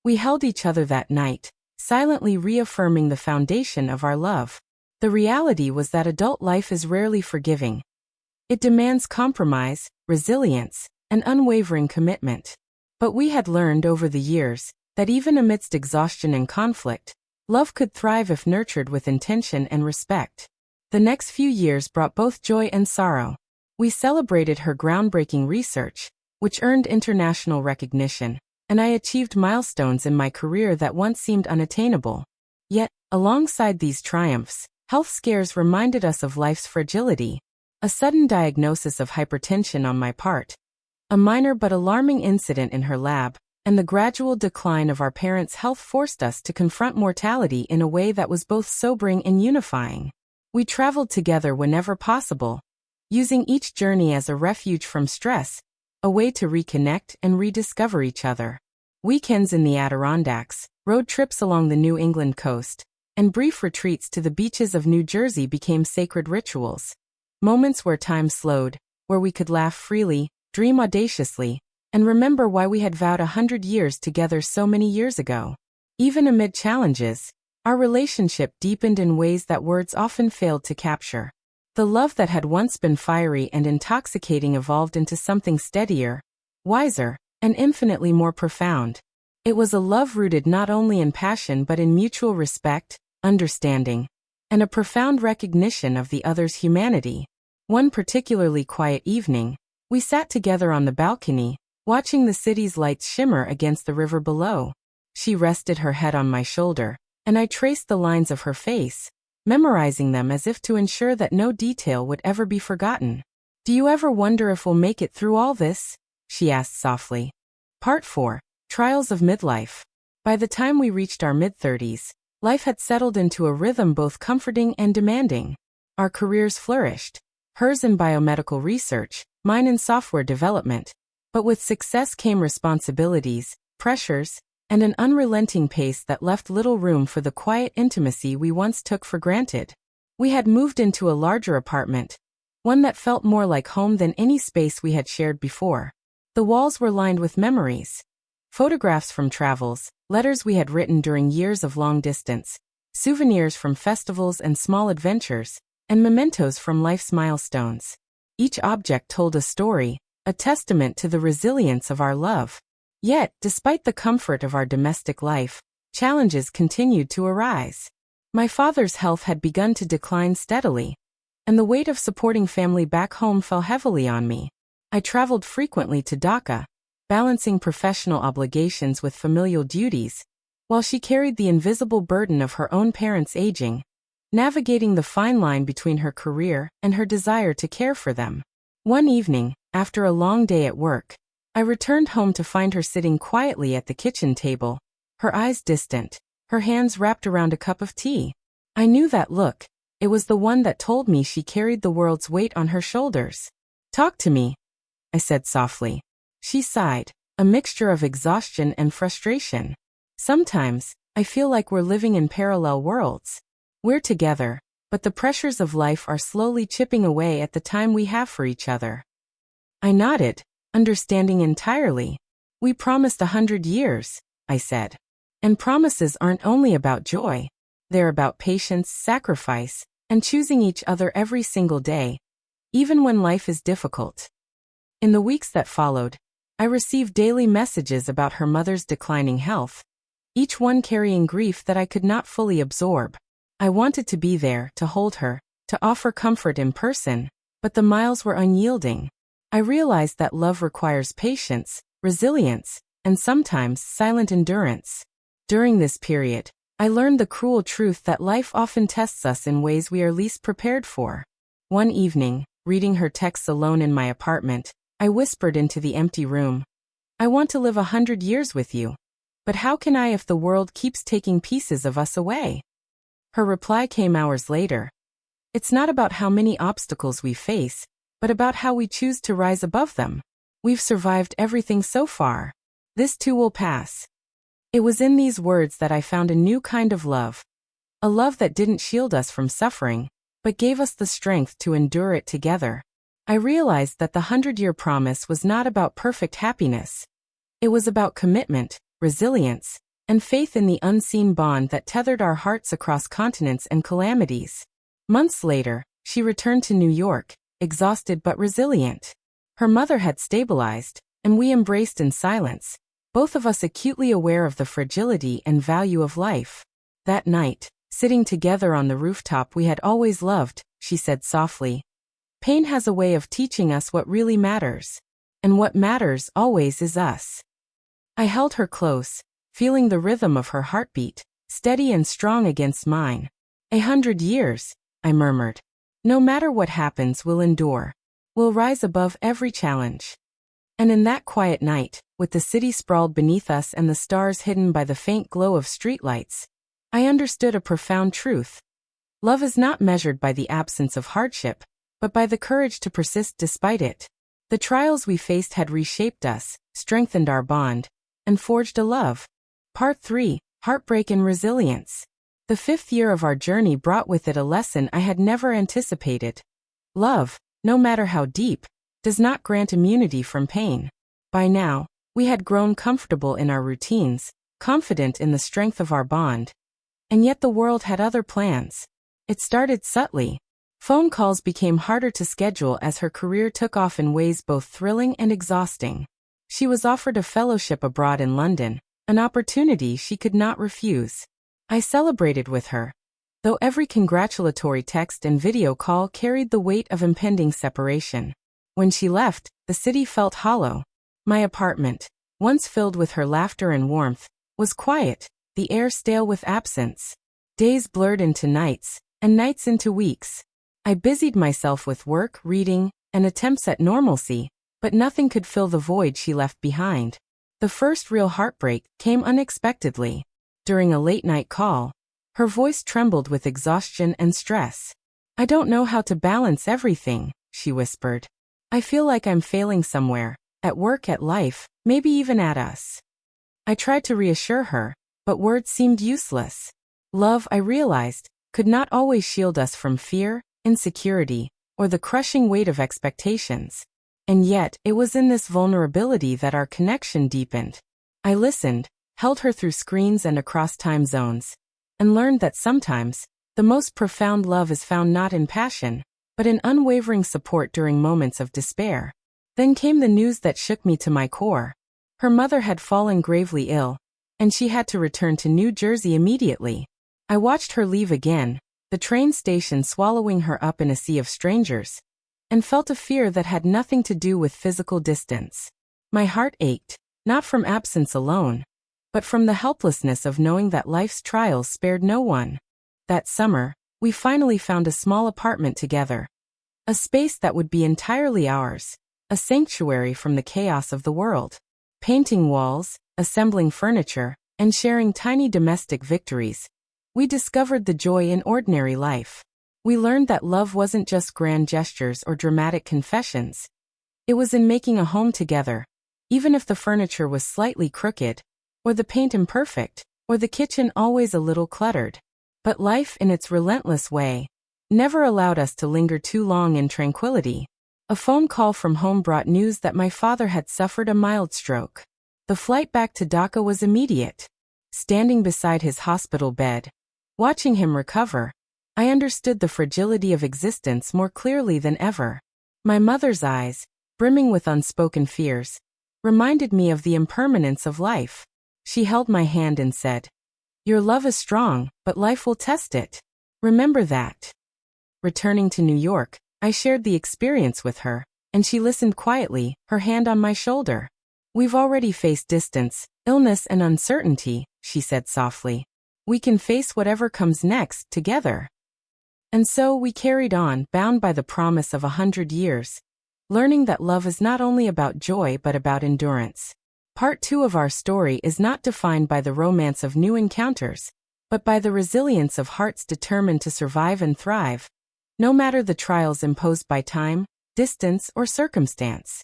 We held each other that night, silently reaffirming the foundation of our love. The reality was that adult life is rarely forgiving. It demands compromise, resilience, and unwavering commitment. But we had learned over the years that even amidst exhaustion and conflict, love could thrive if nurtured with intention and respect. The next few years brought both joy and sorrow. We celebrated her groundbreaking research, which earned international recognition, and I achieved milestones in my career that once seemed unattainable. Yet, alongside these triumphs, health scares reminded us of life's fragility. A sudden diagnosis of hypertension on my part, a minor but alarming incident in her lab, and the gradual decline of our parents' health forced us to confront mortality in a way that was both sobering and unifying. We traveled together whenever possible, using each journey as a refuge from stress, a way to reconnect and rediscover each other. Weekends in the Adirondacks, road trips along the New England coast, and brief retreats to the beaches of New Jersey became sacred rituals. Moments where time slowed, where we could laugh freely, dream audaciously, and remember why we had vowed 100 years together so many years ago. Even amid challenges, our relationship deepened in ways that words often failed to capture. The love that had once been fiery and intoxicating evolved into something steadier, wiser, and infinitely more profound. It was a love rooted not only in passion but in mutual respect, understanding, and a profound recognition of the other's humanity. One particularly quiet evening, we sat together on the balcony, watching the city's lights shimmer against the river below. She rested her head on my shoulder, and I traced the lines of her face, memorizing them as if to ensure that no detail would ever be forgotten. "Do you ever wonder if we'll make it through all this?" she asked softly. Part 4. Trials of Midlife. By the time we reached our mid-30s, life had settled into a rhythm both comforting and demanding. Our careers flourished, hers in biomedical research, mine in software development. But with success came responsibilities, pressures, and an unrelenting pace that left little room for the quiet intimacy we once took for granted. We had moved into a larger apartment, one that felt more like home than any space we had shared before. The walls were lined with memories. Photographs from travels, letters we had written during years of long distance, souvenirs from festivals and small adventures, and mementos from life's milestones. Each object told a story, a testament to the resilience of our love. Yet, despite the comfort of our domestic life, challenges continued to arise. My father's health had begun to decline steadily, and the weight of supporting family back home fell heavily on me. I traveled frequently to Dhaka, balancing professional obligations with familial duties, while she carried the invisible burden of her own parents' aging, navigating the fine line between her career and her desire to care for them. One evening, after a long day at work, I returned home to find her sitting quietly at the kitchen table, her eyes distant, her hands wrapped around a cup of tea. I knew that look. It was the one that told me she carried the world's weight on her shoulders. "Talk to me," I said softly. She sighed, a mixture of exhaustion and frustration. "Sometimes, I feel like we're living in parallel worlds. We're together, but the pressures of life are slowly chipping away at the time we have for each other." I nodded, understanding entirely. "We promised 100 years, I said. "And promises aren't only about joy. They're about patience, sacrifice, and choosing each other every single day, even when life is difficult." In the weeks that followed, I received daily messages about her mother's declining health, each one carrying grief that I could not fully absorb. I wanted to be there, to hold her, to offer comfort in person, but the miles were unyielding. I realized that love requires patience, resilience, and sometimes silent endurance. During this period, I learned the cruel truth that life often tests us in ways we are least prepared for. One evening, reading her texts alone in my apartment, I whispered into the empty room, "I want to live 100 years with you. But how can I if the world keeps taking pieces of us away?" Her reply came hours later. "It's not about how many obstacles we face, but about how we choose to rise above them. We've survived everything so far. This too will pass." It was in these words that I found a new kind of love. A love that didn't shield us from suffering, but gave us the strength to endure it together. I realized that the 100-year promise was not about perfect happiness. It was about commitment, resilience, and faith in the unseen bond that tethered our hearts across continents and calamities. Months later, she returned to New York, exhausted but resilient. Her mother had stabilized, and we embraced in silence, both of us acutely aware of the fragility and value of life. That night, sitting together on the rooftop we had always loved, she said softly, "Pain has a way of teaching us what really matters. And what matters always is us." I held her close, feeling the rhythm of her heartbeat, steady and strong against mine. 100 years, I murmured. No matter what happens, we'll endure. We'll rise above every challenge. And in that quiet night, with the city sprawled beneath us and the stars hidden by the faint glow of streetlights, I understood a profound truth. Love is not measured by the absence of hardship, but by the courage to persist despite it. The trials we faced had reshaped us, strengthened our bond, and forged a love. Part 3, Heartbreak and Resilience. The 5th year of our journey brought with it a lesson I had never anticipated. Love, no matter how deep, does not grant immunity from pain. By now, we had grown comfortable in our routines, confident in the strength of our bond. And yet the world had other plans. It started subtly. Phone calls became harder to schedule as her career took off in ways both thrilling and exhausting. She was offered a fellowship abroad in London, an opportunity she could not refuse. I celebrated with her, though every congratulatory text and video call carried the weight of impending separation. When she left, the city felt hollow. My apartment, once filled with her laughter and warmth, was quiet, the air stale with absence. Days blurred into nights, and nights into weeks. I busied myself with work, reading, and attempts at normalcy, but nothing could fill the void she left behind. The first real heartbreak came unexpectedly. During a late-night call, her voice trembled with exhaustion and stress. "I don't know how to balance everything," she whispered. "I feel like I'm failing somewhere, at work, at life, maybe even at us." I tried to reassure her, but words seemed useless. Love, I realized, could not always shield us from fear, insecurity, or the crushing weight of expectations. And yet, it was in this vulnerability that our connection deepened. I listened, held her through screens and across time zones, and learned that sometimes, the most profound love is found not in passion, but in unwavering support during moments of despair. Then came the news that shook me to my core. Her mother had fallen gravely ill, and she had to return to New Jersey immediately. I watched her leave again, the train station swallowing her up in a sea of strangers, and felt a fear that had nothing to do with physical distance. My heart ached, not from absence alone, but from the helplessness of knowing that life's trials spared no one. That summer, we finally found a small apartment together. A space that would be entirely ours, a sanctuary from the chaos of the world. Painting walls, assembling furniture, and sharing tiny domestic victories, we discovered the joy in ordinary life. We learned that love wasn't just grand gestures or dramatic confessions. It was in making a home together, even if the furniture was slightly crooked, or the paint imperfect, or the kitchen always a little cluttered. But life, in its relentless way, never allowed us to linger too long in tranquility. A phone call from home brought news that my father had suffered a mild stroke. The flight back to Dhaka was immediate. Standing beside his hospital bed, watching him recover, I understood the fragility of existence more clearly than ever. My mother's eyes, brimming with unspoken fears, reminded me of the impermanence of life. She held my hand and said, "Your love is strong, but life will test it. Remember that." Returning to New York, I shared the experience with her, and she listened quietly, her hand on my shoulder. "We've already faced distance, illness, and uncertainty," she said softly. "We can face whatever comes next, together." And so we carried on, bound by the promise of 100 years, learning that love is not only about joy but about endurance. Part 2 of our story is not defined by the romance of new encounters, but by the resilience of hearts determined to survive and thrive, no matter the trials imposed by time, distance, or circumstance.